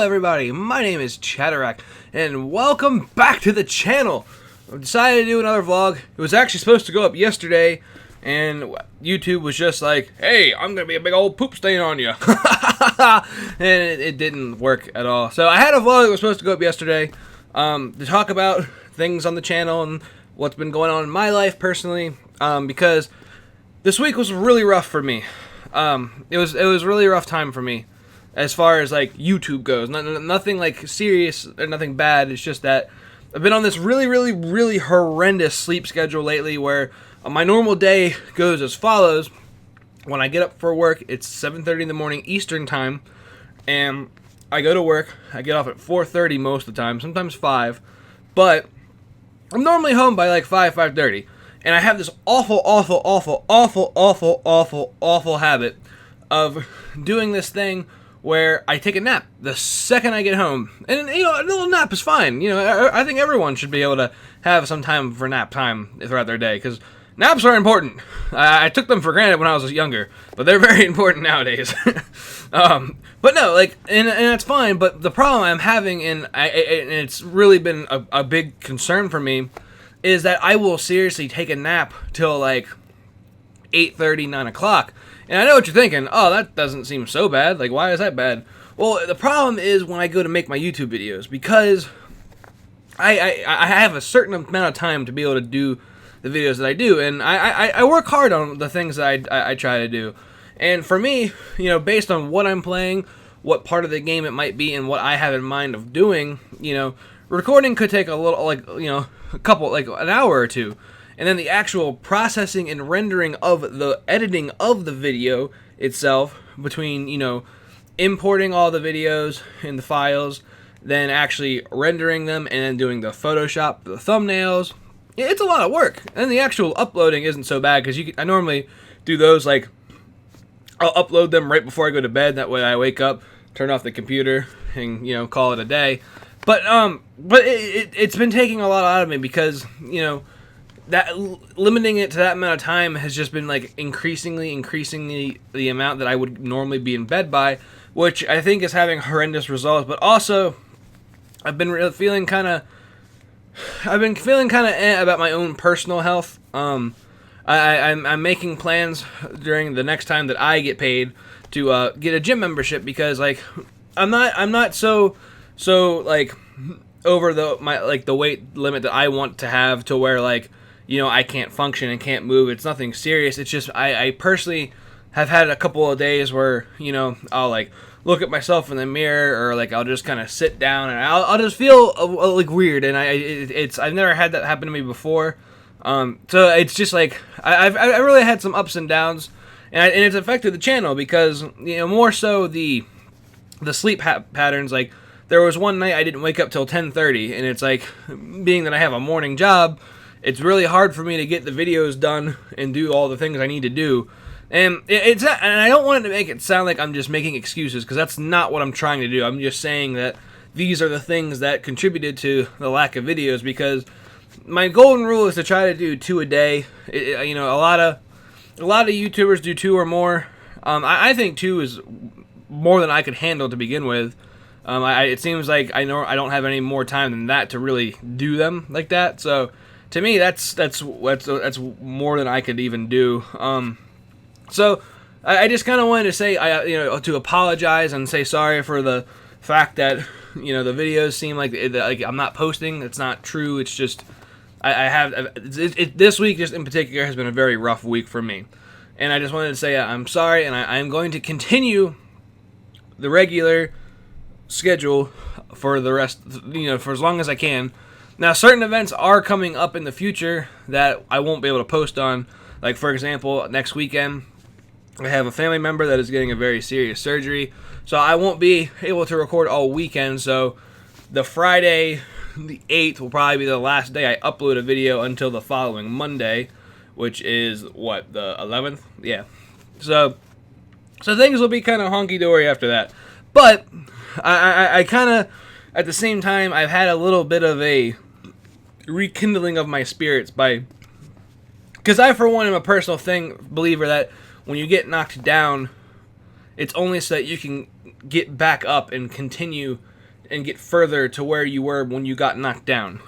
everybody, my name is Chadarak, and welcome back to the channel. I've decided to do another vlog. It was actually supposed to go up yesterday, and YouTube was just like, hey, I'm gonna be a big old poop stain on you. And it didn't work at all. So I had a vlog that was supposed to go up yesterday, to talk about things on the channel and what's been going on in my life personally, because this week was really rough for me. It was really rough time for me. As far as like YouTube goes, nothing like serious or nothing bad. It's just that I've been on this really horrendous sleep schedule lately, where my normal day goes as follows. When I get up for work, it's 7:30 in the morning Eastern time, and I go to work. I get off at 4:30 most of the time, sometimes 5, but I'm normally home by like 5:30, and I have this awful habit of doing this thing where I take a nap the second I get home. And, you know, a little nap is fine. You know, I think everyone should be able to have some time for nap time throughout their day, because naps are important. I took them for granted when I was younger, but they're very important nowadays. But no, like, and that's fine, but the problem I'm having, and it's really been a big concern for me, is that I will seriously take a nap till like 8:30, 9 o'clock. And I know what you're thinking, oh, that doesn't seem so bad, like, why is that bad? Well, the problem is when I go to make my YouTube videos, because I have a certain amount of time to be able to do the videos that I do, and I work hard on the things that I try to do. And for me, you know, based on what I'm playing, what part of the game it might be, and what I have in mind of doing, you know, recording could take a little, like, you know, an hour or two. And then the actual processing and rendering of the editing of the video itself, between, you know, importing all the videos and the files, then actually rendering them, and then doing the Photoshop, the thumbnails, it's a lot of work. And the actual uploading isn't so bad, because I normally do those, like, I'll upload them right before I go to bed. That way I wake up, turn off the computer, and, you know, call it a day. But it's been taking a lot out of me, because, you know, that limiting it to that amount of time has just been like increasing the amount that I would normally be in bed by, which I think is having horrendous results. But also, I've been feeling kind of about my own personal health. I'm making plans during the next time that I get paid to get a gym membership, because like I'm not so like over the weight limit that I want to have, to where, like, you know, I can't function and can't move. It's nothing serious. It's just I personally have had a couple of days where, you know, I'll like look at myself in the mirror, or like I'll just kind of sit down and I'll just feel like weird, and I've never had that happen to me before. So it's just like I really had some ups and downs, and it's affected the channel, because, you know, more so the sleep patterns. Like, there was one night I didn't wake up till 10:30, and it's like, being that I have a morning job, it's really hard for me to get the videos done and do all the things I need to do. And and I don't want it to make it sound like I'm just making excuses, because that's not what I'm trying to do. I'm just saying that these are the things that contributed to the lack of videos, because my golden rule is to try to do 2 a day. You know, a lot of YouTubers do 2 or more. I think 2 is more than I could handle to begin with. It seems like I don't have any more time than that to really do them like that. So to me, that's more than I could even do. So I just kind of wanted to say, to apologize and say sorry for the fact that, you know, the videos seem like I'm not posting. It's not true. It's just this week just in particular has been a very rough week for me, and I just wanted to say I'm sorry, and I'm going to continue the regular schedule for the rest, you know, for as long as I can. Now, certain events are coming up in the future that I won't be able to post on. Like, for example, next weekend, I have a family member that is getting a very serious surgery, so I won't be able to record all weekend. So the Friday, the 8th, will probably be the last day I upload a video until the following Monday, which is, what, the 11th? Yeah. So things will be kind of honky-dory after that. But I kind of, at the same time, I've had a little bit of a rekindling of my spirits, because I, for one, am a personal believer that when you get knocked down, it's only so that you can get back up and continue and get further to where you were when you got knocked down.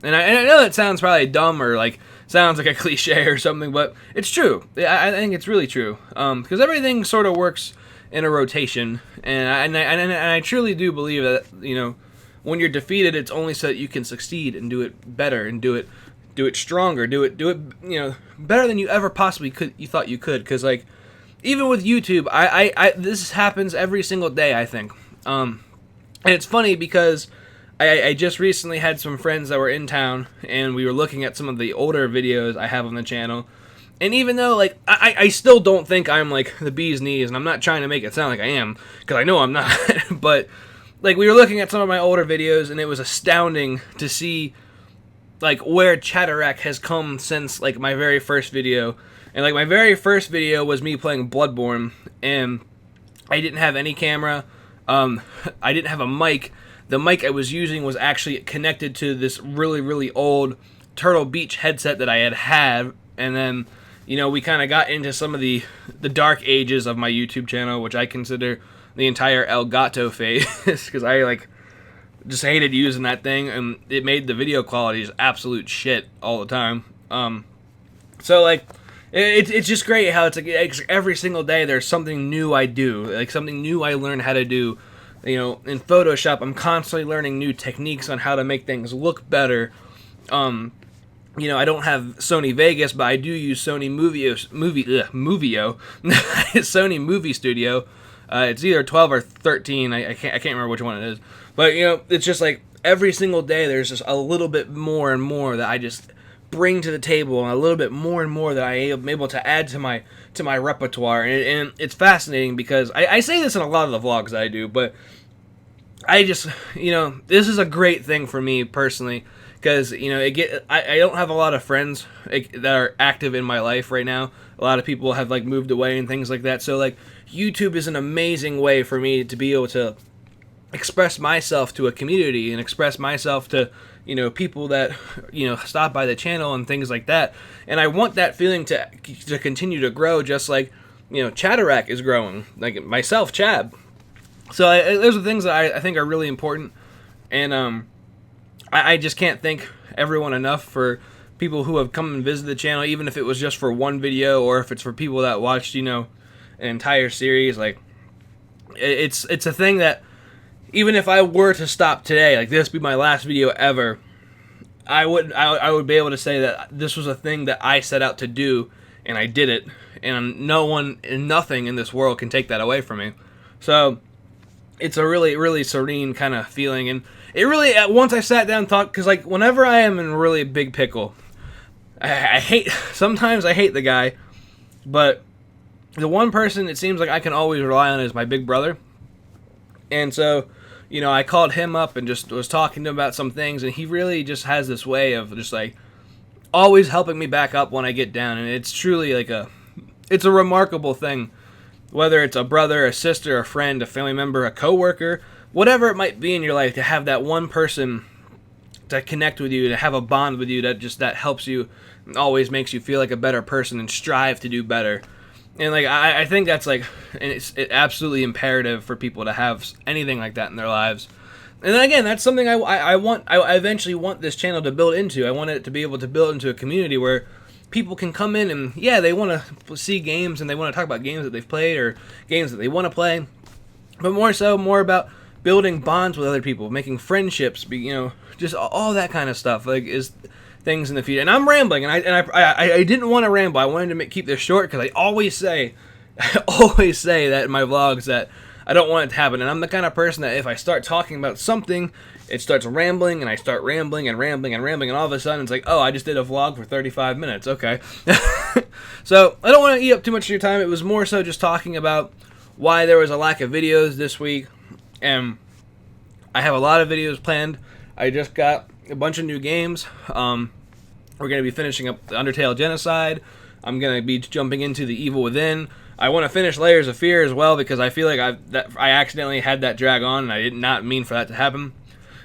And I know that sounds probably dumb or like sounds like a cliche or something, but it's true. I think it's really true, because everything sort of works in a rotation, and I truly do believe that, you know, when you're defeated, it's only so that you can succeed and do it better and do it stronger, do it you know, better than you ever possibly thought you could. Because like even with YouTube, I this happens every single day, I think. And it's funny because I just recently had some friends that were in town, and we were looking at some of the older videos I have on the channel. And even though, like, I still don't think I'm, like, the bee's knees, and I'm not trying to make it sound like I am, because I know I'm not, but, like, we were looking at some of my older videos, and it was astounding to see, like, where Chadarak has come since, like, my very first video. And, like, my very first video was me playing Bloodborne, and I didn't have any camera, I didn't have a mic. The mic I was using was actually connected to this really, really old Turtle Beach headset that I had, and then, you know, we kind of got into some of the dark ages of my YouTube channel, which I consider the entire El Gato phase, because I, like, just hated using that thing, and it made the video quality just absolute shit all the time. So, like, it's just great how it's like every single day there's something new I do, like something new I learn how to do. You know, in Photoshop, I'm constantly learning new techniques on how to make things look better. You know, I don't have Sony Vegas, but I do use Sony Movio, Sony Movie Studio. It's either 12 or 13. I can't remember which one it is. But, you know, it's just like every single day there's just a little bit more and more that I just bring to the table, and a little bit more and more that I am able to add to my repertoire. And it's fascinating because I say this in a lot of the vlogs that I do, but I just, you know, this is a great thing for me personally, because, you know, I don't have a lot of friends that are active in my life right now. A lot of people have, like, moved away and things like that. So, like, YouTube is an amazing way for me to be able to express myself to a community and express myself to, you know, people that, you know, stop by the channel and things like that. And I want that feeling to continue to grow, just like, you know, Chadarak is growing, like myself, Chad. So those are things that I think are really important, and I just can't thank everyone enough for people who have come and visited the channel, even if it was just for one video or if it's for people that watched, you know, an entire series. Like, it's a thing that even if I were to stop today, like this be my last video ever, I would be able to say that this was a thing that I set out to do, and I did it, and no one and nothing in this world can take that away from me. So it's a really, really serene kind of feeling, and it really, once I sat down and thought, because, like, whenever I am in a really big pickle, sometimes I hate the guy, but the one person it seems like I can always rely on is my big brother. And so, you know, I called him up and just was talking to him about some things, and he really just has this way of just, like, always helping me back up when I get down, and it's truly, like, it's a remarkable thing. Whether it's a brother, a sister, a friend, a family member, a coworker, whatever it might be in your life, to have that one person to connect with you, to have a bond with you that helps you, and always makes you feel like a better person and strive to do better. And, like, I think that's, like, it's absolutely imperative for people to have anything like that in their lives. And then again, that's something I eventually want this channel to build into. I want it to be able to build into a community where people can come in and, yeah, they want to see games and they want to talk about games that they've played or games that they want to play, but more about building bonds with other people, making friendships, you know, just all that kind of stuff, like, is things in the future. And I'm rambling, and I didn't want to ramble. I wanted to keep this short because I always say that in my vlogs that I don't want it to happen. And I'm the kind of person that if I start talking about something, it starts rambling, and I start rambling and rambling and rambling, and all of a sudden it's like, oh, I just did a vlog for 35 minutes. Okay. So I don't want to eat up too much of your time. It was more so just talking about why there was a lack of videos this week. And I have a lot of videos planned. I just got a bunch of new games. We're going to be finishing up the Undertale Genocide. I'm going to be jumping into The Evil Within. I want to finish Layers of Fear as well, because I feel like I accidentally had that drag on, and I did not mean for that to happen.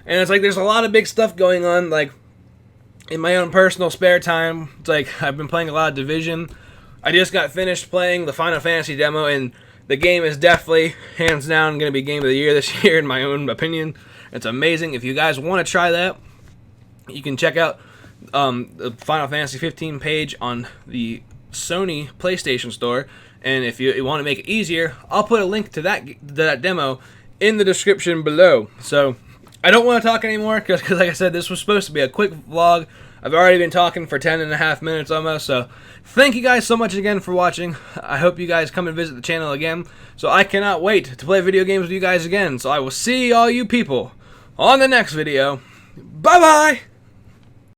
And it's like there's a lot of big stuff going on, like, in my own personal spare time. It's like I've been playing a lot of Division. I just got finished playing the Final Fantasy demo, and The game is definitely, hands down, going to be Game of the Year this year, in my own opinion. It's amazing. If you guys want to try that, you can check out the Final Fantasy 15 page on the Sony PlayStation Store. And if you want to make it easier, I'll put a link to that demo in the description below. So I don't want to talk anymore because, like I said, this was supposed to be a quick vlog. I've already been talking for 10.5 minutes almost, so thank you guys so much again for watching. I hope you guys come and visit the channel again, so I cannot wait to play video games with you guys again. So I will see all you people on the next video. Bye-bye!